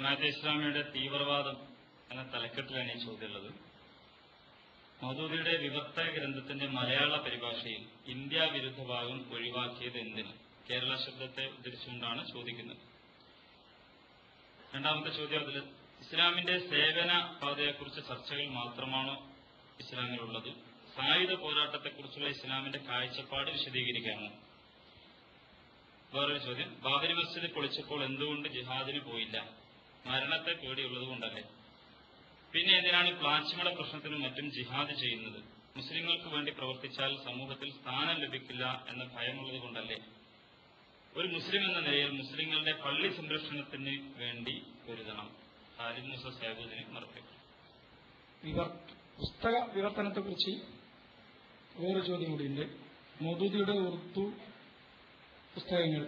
ജമാഅത്തെ ഇസ്ലാമിയുടെ തീവ്രവാദം എന്ന തലക്കെട്ടിലാണ് ഈ ചോദ്യമുള്ളത്. മൗദൂദിയുടെ വിവർത്തക ഗ്രന്ഥത്തിന്റെ മലയാള പരിഭാഷയിൽ ഇന്ത്യ വിരുദ്ധ ഭാഗം ഒഴിവാക്കിയത് എന്തിന്? കേരള ശബ്ദത്തെ ഉദ്ധരിച്ചുകൊണ്ടാണ് ചോദിക്കുന്നത്. രണ്ടാമത്തെ ചോദ്യം, അതിൽ ഇസ്ലാമിന്റെ സേവന പാതയെക്കുറിച്ച് ചർച്ചകൾ മാത്രമാണോ ഇസ്ലാമിലുള്ളത്? സായുധ പോരാട്ടത്തെക്കുറിച്ചുള്ള ഇസ്ലാമിന്റെ കാഴ്ചപ്പാട് വിശദീകരിക്കാമോ? വേറൊരു ചോദ്യം, ബാബരി മസ്ജിദ് പൊളിച്ചപ്പോൾ എന്തുകൊണ്ട് ജിഹാദിന് പോയില്ല? മരണത്തെ പേടിയുള്ളത് കൊണ്ടല്ലേ? പിന്നെ എന്തിനാണ് പ്ലാച്ചിമട പ്രശ്നത്തിനും മറ്റും ജിഹാദ് ചെയ്യുന്നത്? മുസ്ലിങ്ങൾക്ക് വേണ്ടി പ്രവർത്തിച്ചാൽ സമൂഹത്തിൽ സ്ഥാനം ലഭിക്കില്ല എന്ന ഭയമുള്ളത് കൊണ്ടല്ലേ? ഒരു മുസ്ലിം എന്ന നിലയിൽ മുസ്ലിങ്ങളുടെ പള്ളി സംരക്ഷണത്തിന് വേണ്ടി പൊരുതണം. ഖാലിദ് മൂസ സാഹിബിന് മറുപടി. പുസ്തക വിവർത്തനത്തെക്കുറിച്ച് വേറൊരു ചോദ്യം കൂടിയുണ്ട്. മൗദൂദിയുടെ ഉറുദു പുസ്തകങ്ങൾ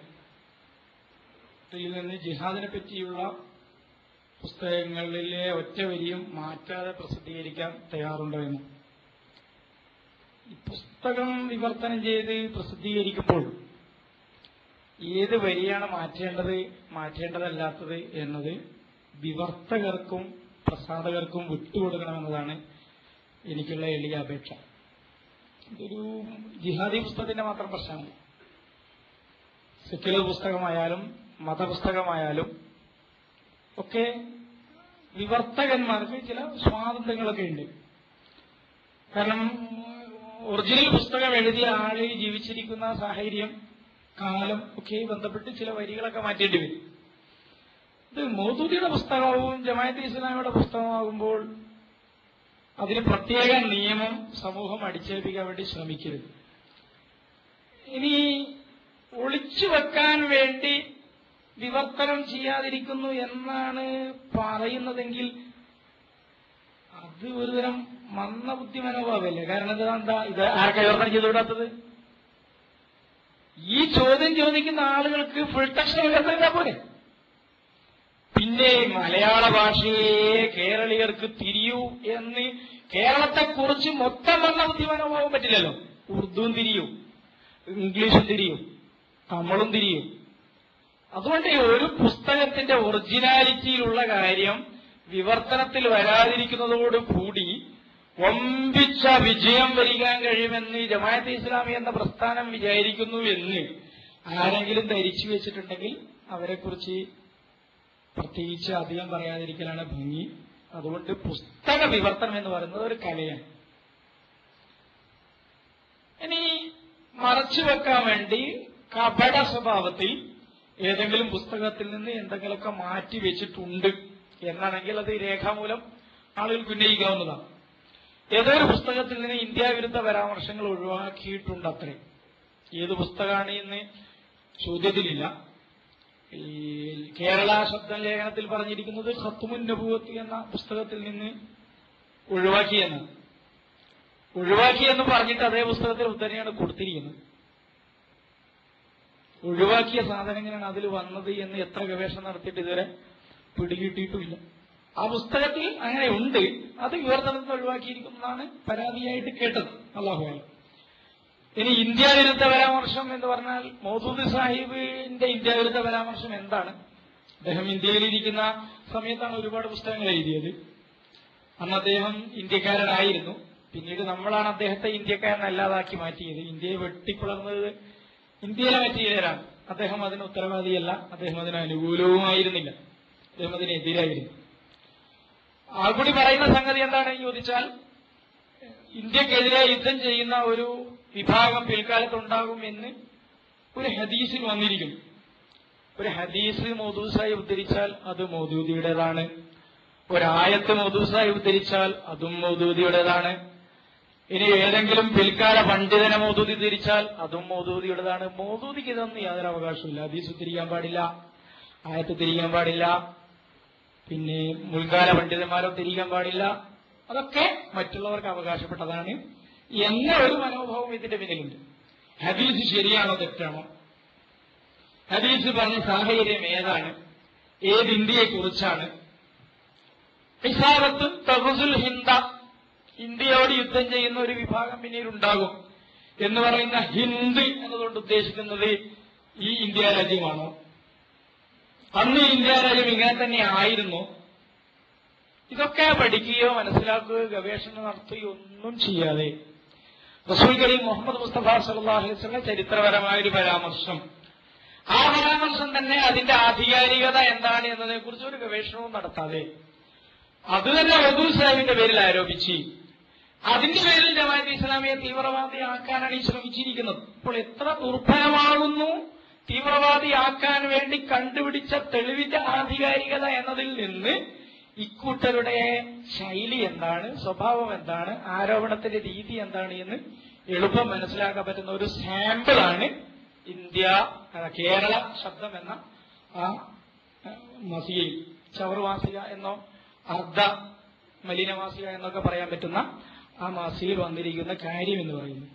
നിന്ന് ജിഹാദിനെ പറ്റിയുള്ള പുസ്തകങ്ങളിലെ ഒറ്റ വരിയും മാറ്റാതെ പ്രസിദ്ധീകരിക്കാൻ തയ്യാറുണ്ടോ എന്ന്. ഈ പുസ്തകം വിവർത്തനം ചെയ്ത് പ്രസിദ്ധീകരിക്കുമ്പോൾ ഏത് വരിയാണ് മാറ്റേണ്ടതല്ലാത്തത് എന്നത് വിവർത്തകർക്കും പ്രസാധകർക്കും വിട്ടുകൊടുക്കണമെന്നതാണ് എനിക്കുള്ള എളിയ അപേക്ഷ. ഇതൊരു ജിഹാദി പുസ്തകത്തിന്റെ മാത്രം പ്രശ്നമല്ല. സെക്യുലർ പുസ്തകമായാലും മതപുസ്തകമായാലും ഒക്കെ വിവർത്തകന്മാർക്ക് ചില സ്വാതന്ത്ര്യങ്ങളൊക്കെ ഉണ്ട്. കാരണം ഒറിജിനൽ പുസ്തകം എഴുതിയ ആള് ജീവിച്ചിരിക്കുന്ന സാഹചര്യം, കാലം ഒക്കെ ബന്ധപ്പെട്ട് ചില വരികളൊക്കെ മാറ്റേണ്ടി വരും. ഇത് മൗദൂദിയുടെ പുസ്തകവും ജമാഅത്തെ ഇസ്ലാമിയുടെ പുസ്തകമാകുമ്പോൾ അതിന് പ്രത്യേക നിയമം സമൂഹം അടിച്ചേൽപ്പിക്കാൻ വേണ്ടി ശ്രമിക്കരുത്. ഇനി ഒളിച്ചു വെക്കാൻ വേണ്ടി വിവർത്തനം ചെയ്യാതിരിക്കുന്നു എന്നാണ് പറയുന്നതെങ്കിൽ അത് ഒരുതരം മന്ദബുദ്ധി മനോഭാവമല്ലേ? കാരണം ഇത് ആർക്കാ വിവർത്തനം ചെയ്തുവിടാത്തത്? ഈ ചോദ്യം ചോദിക്കുന്ന ആളുകൾക്ക് ഫുൾ ടെക്സ്റ്റ് വിവർത്തനം പോലെ. പിന്നെ മലയാള ഭാഷയെ കേരളീയർക്ക് തിരിയൂ എന്ന് കേരളത്തെക്കുറിച്ച് മൊത്തം മന്ദബുദ്ധി മനോഭാവം പറ്റില്ലല്ലോ. ഉറുദുവും തിരിയും, ഇംഗ്ലീഷും തിരിയും, തമിഴും തിരിയും. അതുകൊണ്ട് ഒരു പുസ്തകത്തിന്റെ ഒറിജിനാലിറ്റിയിലുള്ള കാര്യം വിവർത്തനത്തിൽ വരാതിരിക്കുന്നതോടുകൂടി വമ്പിച്ച വിജയം വരിക്കാൻ കഴിയുമെന്ന് ജമാഅത്തെ ഇസ്ലാമി എന്ന പ്രസ്ഥാനം വിചാരിക്കുന്നു എന്ന് ആരെങ്കിലും ധരിച്ചു വെച്ചിട്ടുണ്ടെങ്കിൽ അവരെക്കുറിച്ച് പ്രത്യേകിച്ച് അധികം പറയാതിരിക്കലാണ് ഭംഗി. അതുകൊണ്ട് പുസ്തക വിവർത്തനം എന്ന് പറയുന്നത് ഒരു കലയാണ്. ഇനി മറച്ചുവെക്കാൻ വേണ്ടി കപട സ്വഭാവത്തിൽ ഏതെങ്കിലും പുസ്തകത്തിൽ നിന്ന് എന്തെങ്കിലുമൊക്കെ മാറ്റി വെച്ചിട്ടുണ്ട് എന്നാണെങ്കിൽ അത് രേഖാമൂലം ആളുകൾക്ക് ഉന്നയിക്കാവുന്നതാണ്. ഏതൊരു പുസ്തകത്തിൽ നിന്ന് ഇന്ത്യ വിരുദ്ധ പരാമർശങ്ങൾ ഒഴിവാക്കിയിട്ടുണ്ട് അത്രേ. ഏത് പുസ്തകമാണ് എന്ന് ചോദ്യത്തിലില്ല. ഈ കേരള ശബ്ദ ലേഖനത്തിൽ പറഞ്ഞിരിക്കുന്നത് ഖത്മുൻ നബുവത്ത് എന്ന പുസ്തകത്തിൽ നിന്ന് ഒഴിവാക്കിയെന്ന് പറഞ്ഞിട്ട് അതേ പുസ്തകത്തിൽ ഉദ്ധരണിയാണ് കൊടുത്തിരിക്കുന്നത്. ഒഴിവാക്കിയ സാധനങ്ങളാണ് അതിൽ വന്നത് എന്ന് എത്ര ഗവേഷണം നടത്തിയിട്ട് ഇതുവരെ പിടികിട്ടിയിട്ടുമില്ല. ആ പുസ്തകത്തിൽ അങ്ങനെ ഉണ്ട്, അത് വിവർത്തനത്തിൽ ഒഴിവാക്കിയിരിക്കുന്നതാണ് പരാതിയായിട്ട് കേട്ടത്. അല്ലാഹു അലം. ഇനി ഇന്ത്യ വിരുദ്ധ പരാമർശം എന്ന് പറഞ്ഞാൽ മൗദൂദി സാഹിബിന്റെ ഇന്ത്യ വിരുദ്ധ പരാമർശം എന്താണ്? അദ്ദേഹം ഇന്ത്യയിലിരിക്കുന്ന സമയത്താണ് ഒരുപാട് പുസ്തകങ്ങൾ എഴുതിയത്. അന്ന് അദ്ദേഹം ഇന്ത്യക്കാരനായിരുന്നു. പിന്നീട് നമ്മളാണ് അദ്ദേഹത്തെ ഇന്ത്യക്കാരനല്ലാതാക്കി മാറ്റിയത്. ഇന്ത്യയെ വെട്ടിപ്പിളർന്നത് ഇന്ത്യയിലെ മറ്റു ചിലരാണ്. അദ്ദേഹം അതിന് ഉത്തരവാദിയല്ല, അദ്ദേഹം അതിന് അനുകൂലവുമായിരുന്നില്ല, അദ്ദേഹം അതിനെതിരായിരുന്നു. ആൾക്കൂടി പറയുന്ന സംഗതി എന്താണെന്ന് ചോദിച്ചാൽ, ഇന്ത്യക്കെതിരെ യുദ്ധം ചെയ്യുന്ന ഒരു വിഭാഗം പിൽക്കാലത്തുണ്ടാകും എന്ന് ഒരു ഹദീസിൽ വന്നിരിക്കുന്നു. ഒരു ഹദീസ് മൗദൂദി സാഹിബ് ഉദ്ധരിച്ചാൽ അത് മൗദൂദിയുടേതാണ്. ഒരായത്ത് മൗദൂദി സാഹിബ് ഉദ്ധരിച്ചാൽ അതും മൗദൂദിയുടേതാണ്. ഇനി ഏതെങ്കിലും പിൽക്കാല പണ്ഡിതനെ മൗദൂദി തിരിച്ചാൽ അതും മൗദൂദിയുടേതാണ്. മൗദൂദിക്ക് ഇതൊന്നും യാതൊരു അവകാശമില്ല. ഹദീസ് തിരിക്കാൻ പാടില്ല, ആയത്ത് തിരിക്കാൻ പാടില്ല, പിന്നെ മുൻകാല പണ്ഡിതന്മാരോ തിരിക്കാൻ പാടില്ല. അതൊക്കെ മറ്റുള്ളവർക്ക് അവകാശപ്പെട്ടതാണ് എന്ന ഒരു മനോഭാവം ഇതിന്റെ പിന്നിലുണ്ട്. ഹദീസ് ശരിയാണോ തെറ്റാണോ? ഹദീസ് പറഞ്ഞ സാഹചര്യം ഏതാണ്? ഏത് ഇന്ത്യയെക്കുറിച്ചാണ്? ഇസാറത്ത് തഗ്സുൽ ഹിന്ദ, ഇന്ത്യയോട് യുദ്ധം ചെയ്യുന്ന ഒരു വിഭാഗം പിന്നീട് ഉണ്ടാകും എന്ന് പറയുന്ന ഹിന്ദ് എന്നതുകൊണ്ട് ഉദ്ദേശിക്കുന്നത് ഈ ഇന്ത്യ രാജ്യമാണോ? അന്ന് ഇന്ത്യ രാജ്യം ഇങ്ങനെ തന്നെ ആയിരുന്നു. ഇതൊക്കെ പഠിക്കുകയോ മനസ്സിലാക്കുകയോ ഗവേഷണം നടത്തുകയോ ഒന്നും ചെയ്യാതെ റസൂൽ കരീം മുഹമ്മദ് മുസ്തഫ സല്ലല്ലാഹു അലൈഹി വസല്ലം ചരിത്രപരമായ ഒരു പരാമർശം, ആ പരാമർശം തന്നെ അതിന്റെ ആധികാരികത എന്താണ് എന്നതിനെ കുറിച്ച് ഒരു ഗവേഷണവും നടത്താതെ അത് തന്നെ വധു ഇസ്ലാമിന്റെ പേരിൽ ആരോപിച്ച് അതിന്റെ പേരിൽ ജമാഅത്തെ ഇസ്ലാമിയെ തീവ്രവാദിയാക്കാനാണ് ഈ ശ്രമിച്ചിരിക്കുന്നത്. അപ്പോൾ എത്ര ദുർബലമാകുന്നു തീവ്രവാദിയാക്കാൻ വേണ്ടി കണ്ടുപിടിച്ച തെളിവിന്റെ ആധികാരികത എന്നതിൽ നിന്ന് ഇക്കൂട്ടരുടെ ശൈലി എന്താണ്, സ്വഭാവം എന്താണ്, ആരോപണത്തിന്റെ രീതി എന്താണ് എന്ന് എളുപ്പം മനസ്സിലാക്കാൻ പറ്റുന്ന ഒരു സാമ്പിളാണ് കേരള ശബ്ദം എന്ന ആ മാസികയിൽ, ചവറുമാസിക എന്നോ അർദ്ധ മലിനമാസിക എന്നൊക്കെ പറയാൻ പറ്റുന്ന ആ മാസികയിൽ വന്നിരിക്കുന്ന കാര്യം എന്ന് പറയുന്നത്.